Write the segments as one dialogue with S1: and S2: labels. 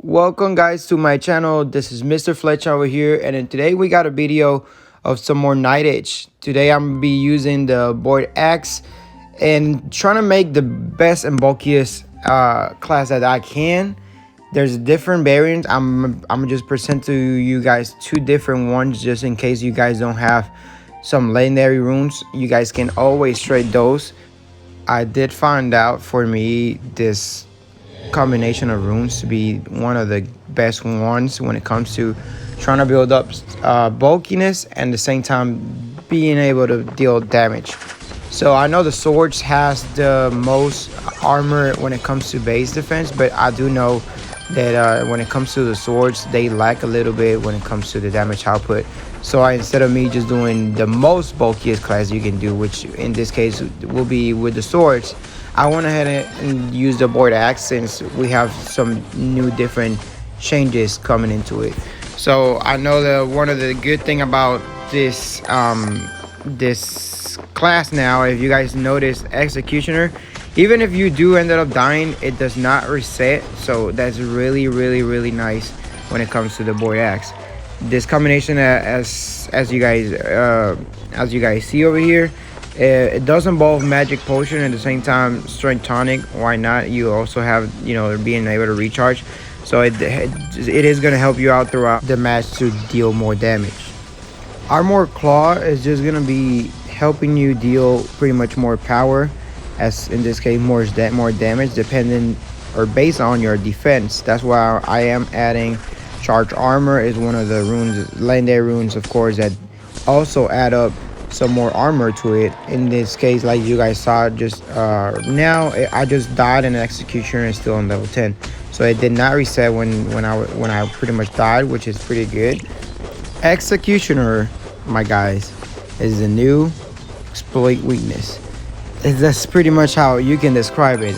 S1: Welcome guys to my channel. This is MrFlecha over here, and then today we got a video of some more Night Edge. Today I'm gonna be using the Void Axe and trying to make the best and bulkiest class that I can. There's different variants. I'm gonna just present to you guys two different ones just in case you guys don't have some legendary runes. You guys can always trade those. I did find out for me this combination of runes to be one of the best ones when it comes to trying to build up bulkiness and at the same time being able to deal damage. So I know the swords has the most armor when it comes to base defense, but I do know that when it comes to the swords, they lack a little bit when it comes to the damage output. So instead of me just doing the most bulkiest class you can do, which in this case will be with the swords, I went ahead and used the Void Axe since we have some new different changes coming into it. So I know that one of the good thing about this this class now, if you guys notice, Executioner, even if you do end up dying, it does not reset. So that's really nice when it comes to the Void Axe. This combination, as you guys see over here, it does involve magic potion and at the same time strength tonic. Why not? You also have, you know, being able to recharge, so it is going to help you out throughout the match to deal more damage. Armor Claw is just going to be helping you deal pretty much more power, as in this case more damage depending or based on your defense. That's why I am adding charge armor is one of the runes, legendary runes of course, that also add up some more armor to it. In this case, like you guys saw just now, I just died in an Executioner and still on level 10, so it did not reset when I pretty much died, which is pretty good. Executioner, my guys, is the new exploit weakness. That's pretty much how you can describe it,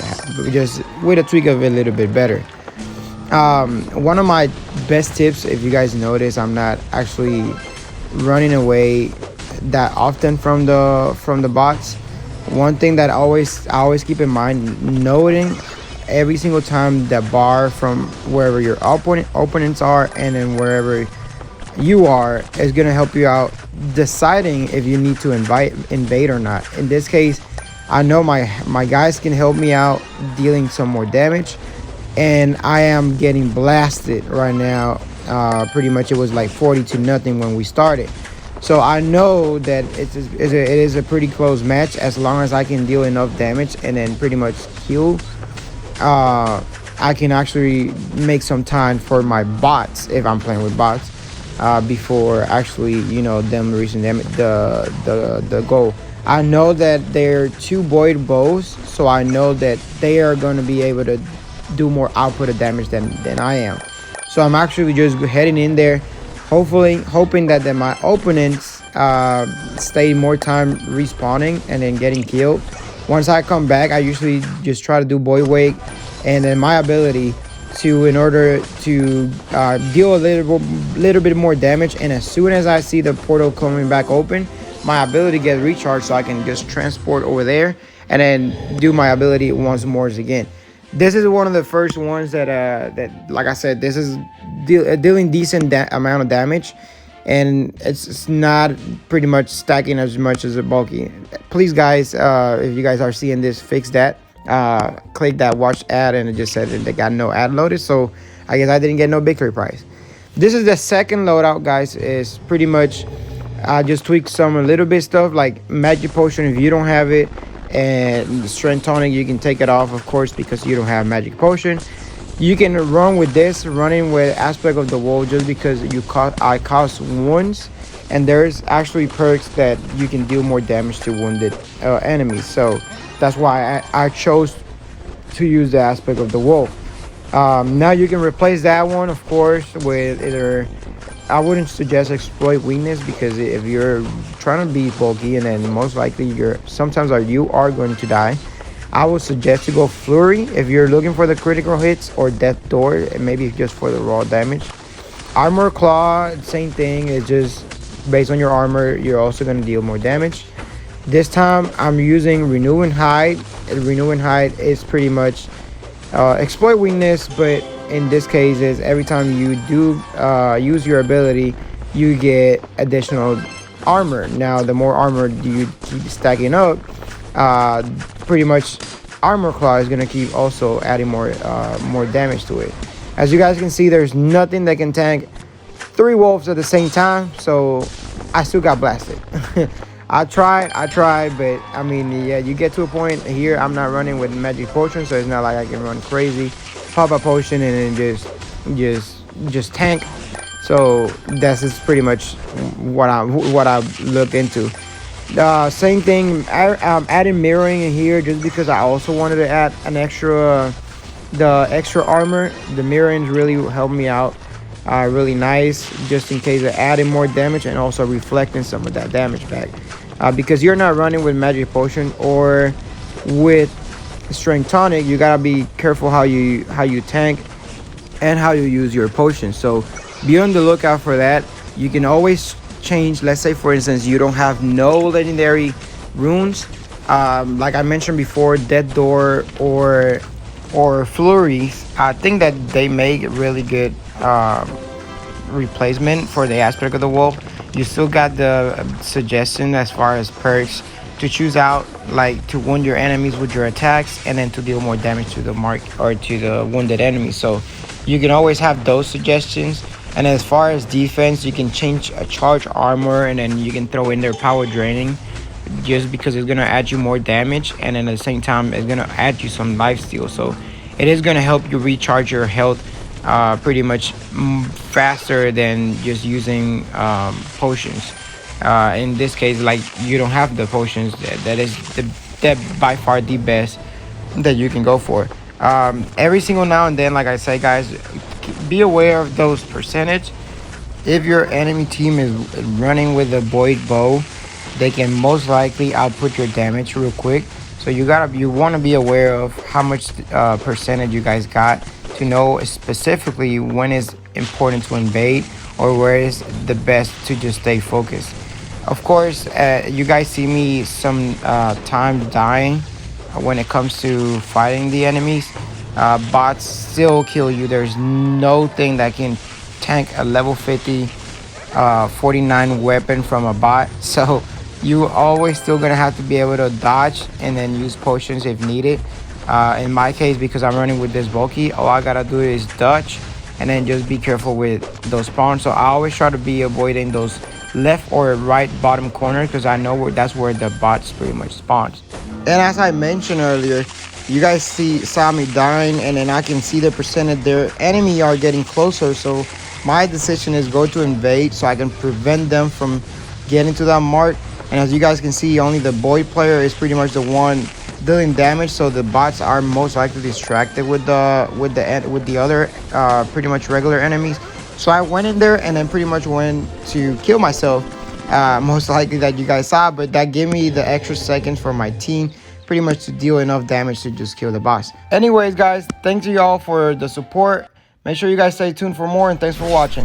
S1: just with a tweak of it a little bit better. One of my best tips, if you guys notice, I'm not actually running away that often from the bots. One thing that I always keep in mind, noting every single time the bar from wherever your opponents are and then wherever you are is going to help you out deciding if you need to invade or not. In this case, I know my guys can help me out dealing some more damage, and I am getting blasted right now. Pretty much it was like 40-0 when we started. So I know that it is a pretty close match. As long as I can deal enough damage and then pretty much kill, I can actually make some time for my bots if I'm playing with bots before actually, you know, them reaching the goal. I know that they're two void bows, so I know that they are going to be able to do more output of damage than I am. So I'm actually just heading in there, hoping that my opponents stay more time respawning and then getting killed. Once I come back, I usually just try to do Void Wake, and then my ability to, in order to deal a little bit more damage, and as soon as I see the portal coming back open, my ability gets recharged, so I can just transport over there and then do my ability once more again. This is one of the first ones that like I said, this is dealing decent amount of damage, and it's not pretty much stacking as much as a bulky. Please guys, if you guys are seeing this, fix that. Click that watch ad, and it just said that they got no ad loaded, so I guess I didn't get no victory prize. This is the second loadout, guys. Is pretty much I just tweaked a little bit stuff like magic potion if you don't have it, and the strength tonic you can take it off, of course, because you don't have magic potion. You can run with this, running with aspect of the wall, just because I cost wounds, and there's actually perks that you can deal more damage to wounded enemies. So that's why I chose to use the aspect of the wolf. Now you can replace that one, of course, with either, I wouldn't suggest exploit weakness, because if you're trying to be bulky and then most likely you are going to die, I would suggest to go flurry if you're looking for the critical hits, or death door, and maybe just for the raw damage. Armor Claw, same thing. It's just based on your armor, you're also going to deal more damage. This time I'm using Renewing Hide. Renewing Hide is pretty much exploit weakness, but in this case is every time you do use your ability, you get additional armor. Now the more armor you keep stacking up, pretty much armor claw is gonna keep also adding more damage to it. As you guys can see, there's nothing that can tank 3 wolves at the same time, so I still got blasted. I tried, but I mean, yeah, you get to a point here. I'm not running with magic potion, so it's not like I can run crazy, pop a potion, and then just tank. So that's just pretty much what I look into. Same thing. I'm adding mirroring in here just because I also wanted to add an extra, the extra armor. The mirroring really helped me out. Really nice, just in case of adding more damage and also reflecting some of that damage back. Because you're not running with magic potion or with strength tonic, you gotta be careful how you tank and how you use your potion. So be on the lookout for that. You can always change. Let's say for instance you don't have no legendary runes, like I mentioned before, Dead Door or flurries. I think that they make really good replacement for the aspect of the wolf. You still got the suggestion as far as perks to choose out, like to wound your enemies with your attacks and then to deal more damage to the mark or to the wounded enemy. So you can always have those suggestions. And as far as defense, you can change a charge armor and then you can throw in their power draining, just because it's gonna add you more damage and then at the same time it's gonna add you some lifesteal. So it is gonna help you recharge your health pretty much faster than just using potions. In this case, like, you don't have the potions, that is that by far the best that you can go for. Every single now and then, like I say, guys, be aware of those percentage. If your enemy team is running with a void bow, they can most likely output your damage real quick. So you want to be aware of how much percentage you guys got, to know specifically when is important to invade or where is the best to just stay focused. Of course, you guys see me some times dying when it comes to fighting the enemies. Bots still kill you. There's no thing that can tank a level 50 49 weapon from a bot. So you always still gonna have to be able to dodge and then use potions if needed. In my case, because I'm running with this bulky, all I gotta do is dodge and then just be careful with those spawns. So I always try to be avoiding those left or right bottom corner, because I know that's where the bots pretty much spawns. And as I mentioned earlier, you guys saw me dying, and then I can see the percentage their enemy are getting closer. So my decision is go to invade so I can prevent them from getting to that mark. And as you guys can see, only the void player is pretty much the one dealing damage, so the bots are most likely distracted with the other pretty much regular enemies. So I went in there and then pretty much went to kill myself, most likely that you guys saw, but that gave me the extra seconds for my team pretty much to deal enough damage to just kill the boss. Anyways, guys, thanks to y'all for the support. Make sure you guys stay tuned for more, and thanks for watching.